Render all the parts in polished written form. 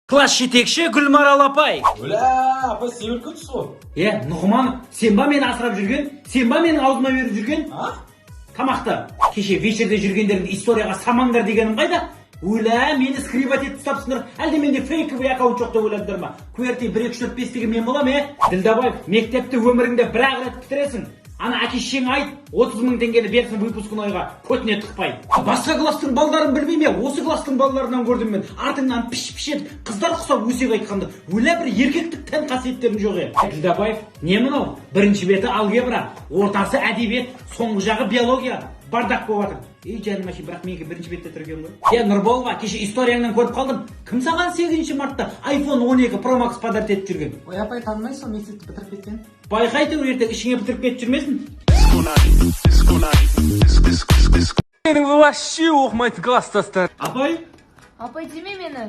Класс жетекші Гүлмарал апай. Апай сен үлкенсіз ғой. Нұғман, сен ба мені асырап жүрген? Сен ба менің аузыма беріп жүрген? Тамақты. Кеше вечерде жүргендердің историяға самаңдар дегенім қайда? Мені скрипать етіп ұстапсыңдар. Әлде менде фейковый аккаунт жоқ деп ойладыңдар ма? Куерти 1 2 4 5 деген мен болам, Ділдабаев, мектепті өміріңде бір-ақ рет бітіресің. Ана әке-шешең айт, 30 000 теңгені берсін выпускнойға, көтіне тықпай. Басқа класстың балдарын білмей ме? Осы класстың балаларынан көрдім мен. Артыңнан піш-піш етіп, қыздар құсап өсек айтқанды. Бір еркектік тән қасиеттерің жоқ. Ділдабаев, не мынау? Бірінші беті алгебра, ортасы әдебиет, соңғы жағы биология. Бардақ болып жатыр. Жаным әшейін, бірақ менікі бірінші бетте тұрген ғой. Нұрболова, кеше историяңнан көріп қалдым. Кім саған 8 мартта iPhone 12 Pro Max подарок етіп жүрген? Ой, апай танымайсың ғой, мектепті бітіріп кеткен. Байқайтын ертең ішіңе бітіріп кетіп жүрмесін? Менің вообще оқымайтын класстастар. Апай? Апай деме мені.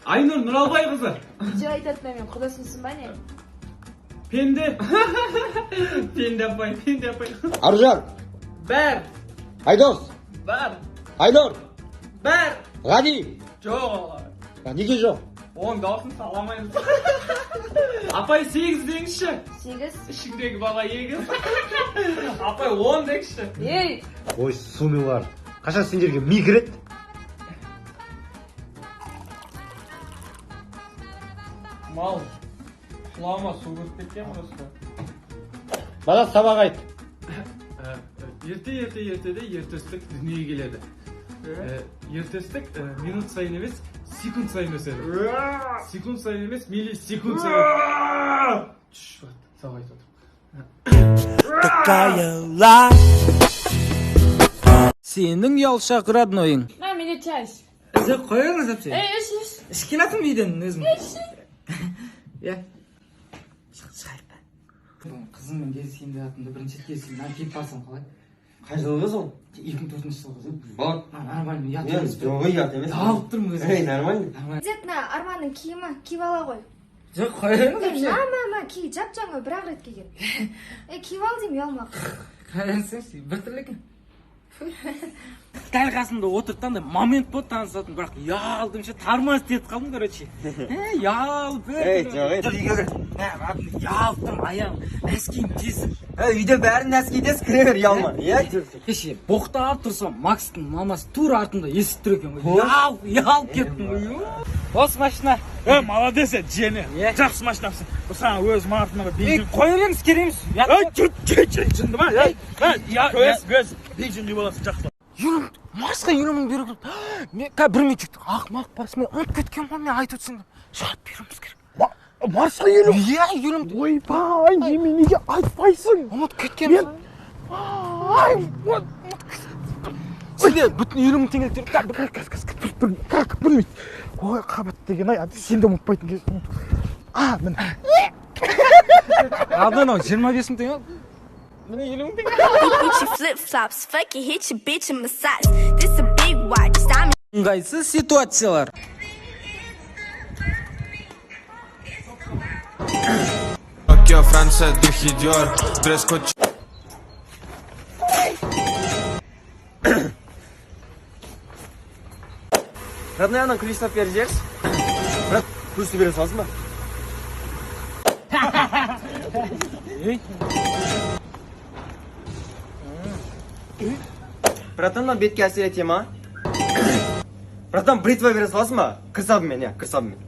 Айнұр Нұралбай қызы. Видео айтатын мен құдасынсың ба не? Пенде. Пенде апай. Аржан, Бәр. Айдос, Бәр. Айнұр, Бәр. Ғани. Жоқ. Неге жоқ? 10 даусын саламаймыз. Апай 8 деңізші. 8. Ішіңдегі бала 2. Апай 10 деңізші. Ей! Ой, сумилар. Қашан сендерге ми кіреді? Мал. Құлама су көріп кеткен просто. Бала сабақ айт. Ертеде ертөстік дүниеге келеді. Ертөстік минут сайын емес, секунд сайын өседі. Секунд сайын емес, миллисекунд сайын. Сабақ айтып. Сенің ұялшақ роднойың. На, мене часть. Зөк қойыңыз әпсе. Ей, іш. Ішкелатым үйден өзім. Қызыммен кездескенде атымда бірінші кездескенде келіп барсам қалай? Қай жылғы сол? 2004 жылғы. Бар. Нормально, ұят Нет, емес. жоқ, ұят емес. Алып тұрмын өзім. Ей, нормально. Обязательно Арманның киімі киіп ала ғой. Жоқ, қойыңыз әпсе. Ма, ки, жап-жаңа бір-ақ рет киген. Киіп ал деймін, ұялмақ. Қараңызшы, бір түрлі екен. Дәл қасымда отырттан да момент болды танысатын, бірақ ұялдым ше, тормоз етіп қалдым, короче. Ұялып. Ей, жоқ, ей. Үйге кір. Ұялып тұрмын, аяғым, нәскиім тесіп. Үйде бәрін нәскейдес кіре бер, ұялма. Кеше боқтап тұрсам, Макстың мамасы тура артында есіп тұр екен ғой. Ұялып кеттім ғой. Осы машина. Молодец, жені. Жақсы машинапсың. Саған өз мартына бензин. Қойырыңыз кереміз. Жынды ма? Көз. Бензин деп аласың жақсы. Юрім, Марсқа юрімін беру керек. Мен бір метрді ақмақ бас, мен ұмытып кеткен ғой, мен айтып өтсің. Шығат беруіміз керек. Марсқа елу. Иә, юрім. Ойбай, неменеге айтпайсың? Ұмытып кеткен. Сенде бүтін 20 000 теңге Как білмейді. Ой, қабат деген ай, сен де ұмытпайтын кез. Міне. Абдан ау, 25 000 теңге. Міне 50 000 теңге. Hit your flip flops, fuck it, hit your bitch in massage. This a big watch, diamond. Ыңғайсыз ситуациялар. Tokyo, Fransa, духи Dior, дресс-код. Родной, анан күліштап беріп жерсіз? Брат, күлісті бере салсын ба? Братан, мына бетке әсер ете ма? Братан, бритва бере салсын ба? Кірсабымен, кірсабымен.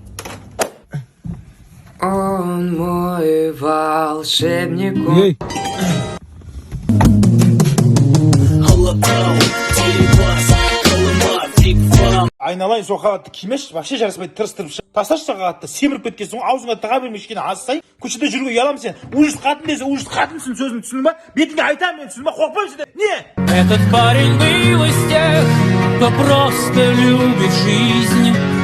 Он мой волшебник. Айналайын сол қағатты кимешші, вообще жараспайды, тырыстырып шық. Тасташы сол қағатты, семіріп кеткен соң аузыңа тыға бермей кішкене азсай, көшеде жүруге ұяламын сен. Ужас қатын десе, ужас қатынсың сөзін түсіндің ба? Бетіңе айтамын мен, түсіндің ба? Қорықпаймын сенден. Не? Этот парень был из тех, кто просто любит жизнь.